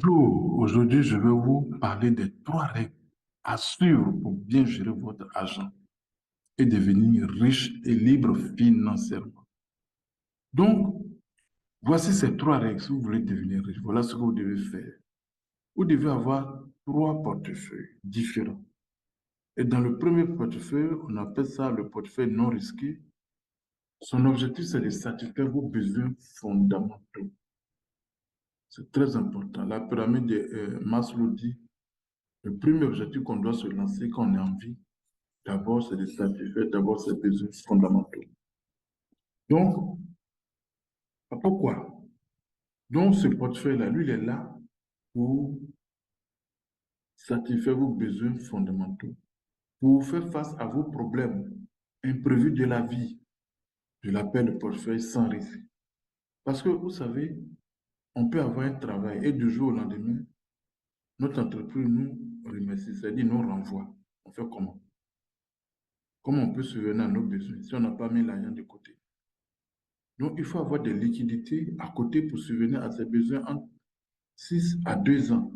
Bonjour, aujourd'hui je vais vous parler des trois règles à suivre pour bien gérer votre argent et devenir riche et libre financièrement. Donc, voici ces trois règles si vous voulez devenir riche. Voilà ce que vous devez faire. Vous devez avoir trois portefeuilles différents. Et dans le premier portefeuille, on appelle ça le portefeuille non risqué. Son objectif, c'est de satisfaire vos besoins fondamentaux. C'est très important. La pyramide de Maslow dit, le premier objectif qu'on doit se lancer quand on est en vie, d'abord, c'est de satisfaire d'abord ses besoins fondamentaux. Donc, pourquoi? Donc, ce portefeuille-là, lui, il est là pour satisfaire vos besoins fondamentaux, pour faire face à vos problèmes imprévus de la vie. Je l'appelle le portefeuille sans risque. Parce que, vous savez, on peut avoir un travail et du jour au lendemain, notre entreprise nous remercie, c'est-à-dire nous renvoie. On fait comment? Comment on peut subvenir à nos besoins si on n'a pas mis l'argent de côté? Donc, il faut avoir des liquidités à côté pour subvenir à ses besoins en 6 à 2 ans,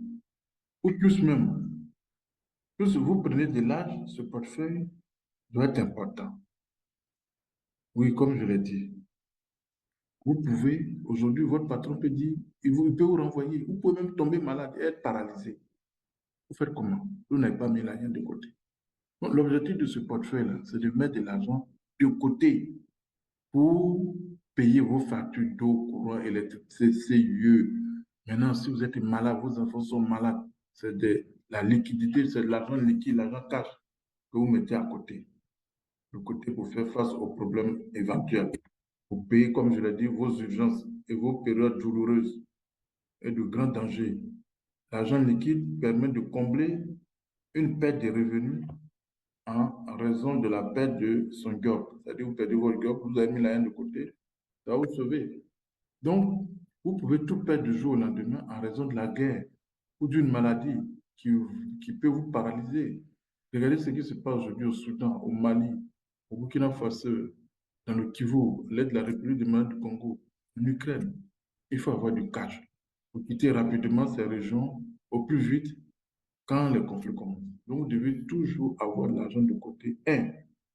ou plus même. Plus vous prenez de l'âge, ce portefeuille doit être important. Oui, comme je l'ai dit, vous pouvez, aujourd'hui, votre patron peut dire, il peut vous renvoyer. Vous pouvez même tomber malade et être paralysé. Vous faites comment? Vous n'avez pas mis l'argent de côté. Donc, l'objectif de ce portefeuille-là, c'est de mettre de l'argent de côté pour payer vos factures d'eau, courant, électricité, CIE. Maintenant, si vous êtes malade, vos enfants sont malades, c'est de la liquidité, c'est de l'argent liquide, l'argent cash que vous mettez à côté. De côté pour faire face aux problèmes éventuels. Pour payer, comme je l'ai dit, vos urgences et vos périodes douloureuses et de grands dangers. L'argent liquide permet de combler une perte de revenus en raison de la perte de son job. C'est-à-dire, vous perdez votre job, vous avez mis l'argent de côté, ça va vous sauver. Donc, vous pouvez tout perdre du jour au lendemain en raison de la guerre ou d'une maladie qui, qui peut vous paralyser. Regardez ce qui se passe aujourd'hui au Soudan, au Mali, au Burkina Faso, dans le Kivu, l'aide de la République démocratique du Congo, en Ukraine. Il faut avoir du cash pour quitter rapidement ces régions au plus vite quand les conflits commencent. Donc, vous devez toujours avoir de l'argent de côté. Un,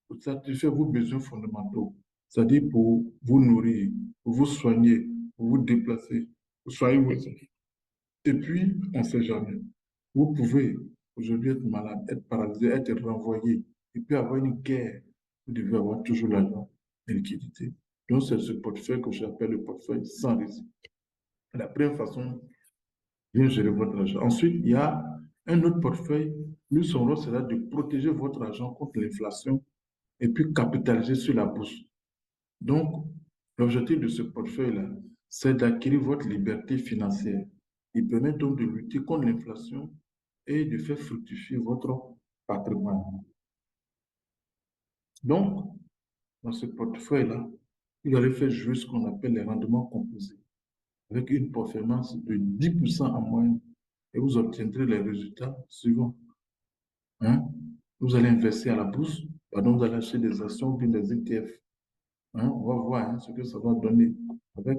pour satisfaire vos besoins fondamentaux, c'est-à-dire pour vous nourrir, pour vous soigner, pour vous déplacer, pour soigner vos enfants. Et puis, on ne sait jamais. Vous pouvez aujourd'hui être malade, être paralysé, être renvoyé. Il peut y avoir une guerre. Vous devez avoir toujours l'argent et liquidité. Donc, c'est ce portefeuille que j'appelle le portefeuille sans risque. La première façon bien gérer votre argent. Ensuite, il y a un autre portefeuille. Lui, son rôle sera de protéger votre argent contre l'inflation et puis capitaliser sur la bourse. Donc, l'objectif de ce portefeuille-là, c'est d'acquérir votre liberté financière. Il permet donc de lutter contre l'inflation et de faire fructifier votre patrimoine. Donc, dans ce portefeuille-là, vous allez faire jouer ce qu'on appelle les rendements composés, avec une performance de 10% en moyenne, et vous obtiendrez les résultats suivants. Hein? Vous allez investir à la bourse, pardon, vous allez acheter des actions ou bien des ETF. Hein? On va voir ce que ça va donner avec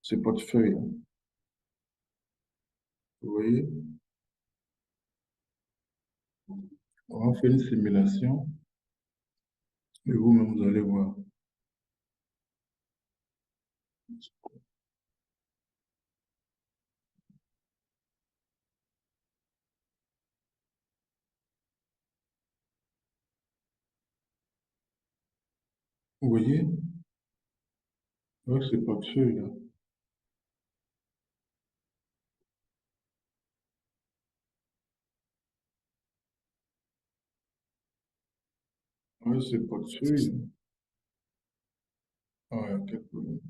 ce portefeuille. Vous voyez, on va faire une simulation et vous-même, vous allez voir. Vous voyez, avec ce portefeuille-là, avec ce portefeuille, ouais, quel problème.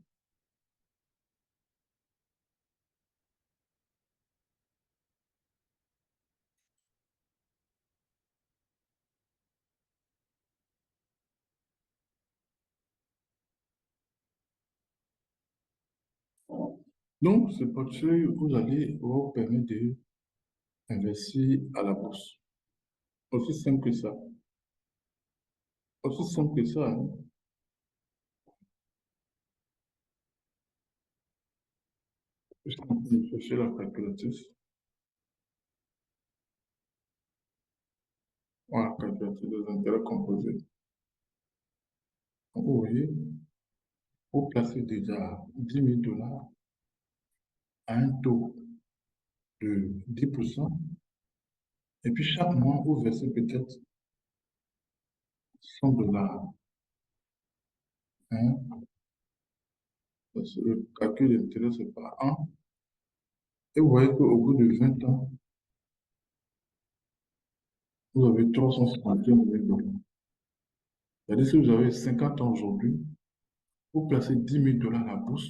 Donc, ce portefeuille, vous allez vous permettre d'investir à la bourse. Aussi simple que ça. Aussi simple que ça. Hein. Je suis en train de chercher la calculatrice. Voilà, calculatrice des intérêts composés. Donc, vous voyez, vous placez déjà 10 000 $ à un taux de 10%, et puis chaque mois, vous versez peut-être 100 $. Hein, parce que le calcul d'intérêt, c'est pas un. Et vous voyez qu'au bout de 20 ans, vous avez 351 000 $. C'est-à-dire, si vous avez 50 ans aujourd'hui, vous placez 10 000 $ à la bourse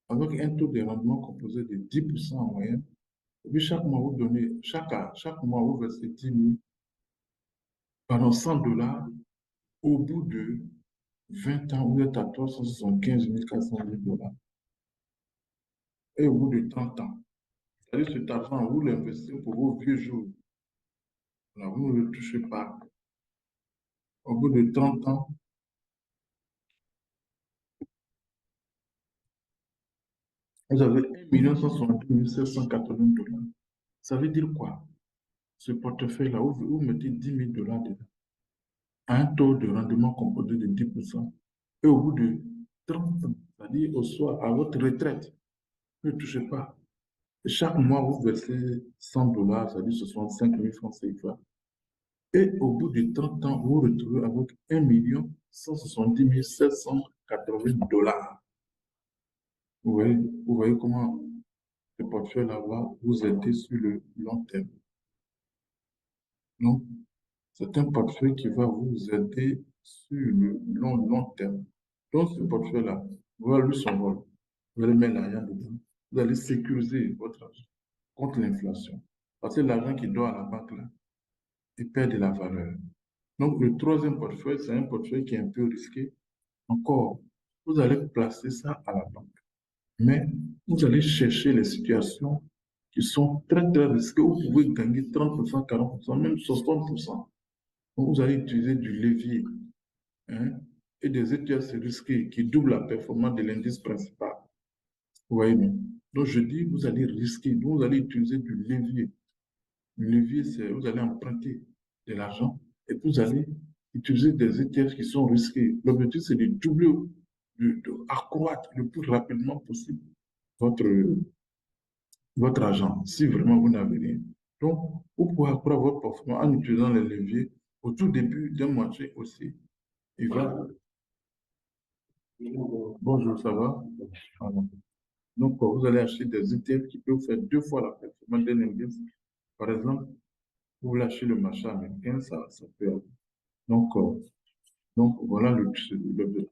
avec un taux de rendement composé de 10% en moyenne. Et puis chaque mois, vous donnez, chaque mois, vous versez 10 000, pardon, 100 $. Au bout de 20 ans, vous êtes à 375 400 $ Et au bout de 30 ans, c'est-à-dire cet argent, vous l'investissez pour vos vieux jours. Là, vous ne le touchez pas. Au bout de 30 ans, vous avez 1 172 780 $. Ça veut dire quoi? Ce portefeuille-là, vous mettez 10 000 $ dedans, à un taux de rendement composé de 10%. Et au bout de 30 ans, c'est-à-dire au soir, à votre retraite, ne touchez pas. Et chaque mois, vous versez 100 $, c'est-à-dire 65 000 francs CFA. Et au bout de 30 ans, vous vous retrouvez avec 1 170 780 $. Vous voyez comment ce portefeuille-là va vous aider sur le long terme. Donc, c'est un portefeuille qui va vous aider sur le long terme. Donc, ce portefeuille-là, voilà lui son rôle. Vous allez mettre l'argent dedans. Vous allez sécuriser votre argent contre l'inflation. Parce que l'argent qui dort à la banque, là, il perd de la valeur. Donc, le troisième portefeuille, c'est un portefeuille qui est un peu risqué. Encore, vous allez placer ça à la banque. Mais vous allez chercher les situations qui sont très, très risquées. Vous pouvez gagner 30%, 40%, même 60%. Donc, vous allez utiliser du levier, hein, et des ETF risqués qui doublent la performance de l'indice principal. Vous voyez, non? Donc, je dis, vous allez risquer, donc vous allez utiliser du levier. Le levier, c'est vous allez emprunter de l'argent et vous allez utiliser des ETF qui sont risqués. L'objectif, c'est de doubler, accroître le plus rapidement possible votre, votre argent, si vraiment vous n'avez rien. Donc, vous pouvez accroître votre performance en utilisant les leviers. Au tout début d'un marché aussi, il va. Bonjour, ça va? Voilà. Donc, vous allez acheter des ETF qui peuvent faire 2 fois la performance d'un indice. Par exemple, vous lâchez le marché américain, ça peut. Donc, donc voilà l'objectif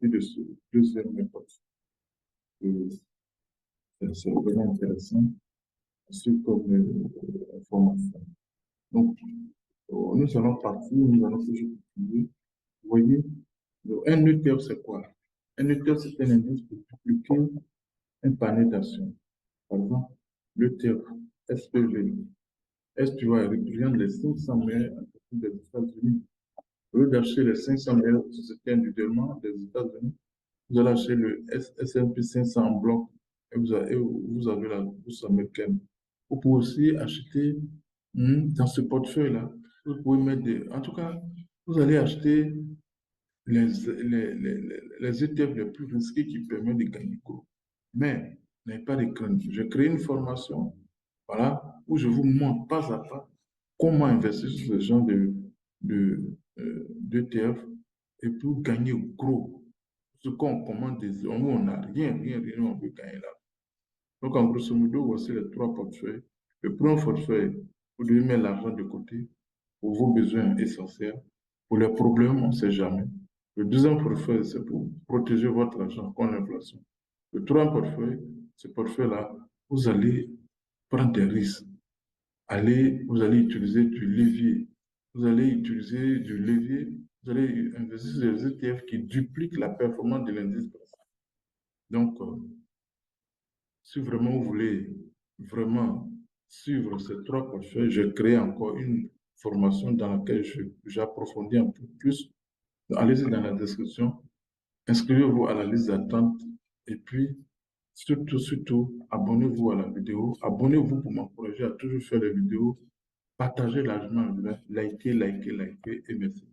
de ce deuxième méthode. C'est vraiment intéressant, c'est comme information. Donc, nous allons partir, nous allons toujours continuer. Vous voyez, un ETF, c'est quoi? Un ETF, c'est un indice pour dupliquer un panier d'actions. Par exemple, l'ETF, SPV, SPY représente les 500 meilleures entreprises des États-Unis. Au lieu d'acheter les 500 meilleures sociétés individuellement des États-Unis, vous allez acheter le S&P 500 en bloc et vous avez la bourse américaine. Vous pouvez aussi acheter dans ce portefeuille-là, vous pouvez mettre des. En tout cas, vous allez acheter les ETF les plus risqués qui permettent de gagner gros. Mais n'ayez pas de crainte. Je crée une formation, voilà, où je vous montre pas à pas comment investir sur ce genre d'ETF et pour gagner gros. Ce qu'on commande des hommes, on n'a rien, on peut gagner là. Donc, en grosso modo, voici les 3 portefeuilles. Le premier portefeuille, vous devez mettre l'argent de côté pour vos besoins essentiels. Pour les problèmes, on ne sait jamais. Le deuxième portefeuille, c'est pour protéger votre argent contre l'inflation. Le troisième portefeuille, ce portefeuille-là, vous allez prendre des risques. Vous allez utiliser du levier. Vous allez utiliser du levier. Vous allez investir sur des ETF qui dupliquent la performance de l'indice. Donc, si vraiment vous voulez vraiment suivre ces 3 portefeuilles, j'ai créé encore une formation dans laquelle j'approfondis un peu plus. Allez-y dans la description, inscrivez-vous à la liste d'attente et puis surtout, abonnez-vous à la vidéo. Abonnez-vous pour m'encourager à toujours faire des vidéos Partagez largement, likez, likez, likez et merci.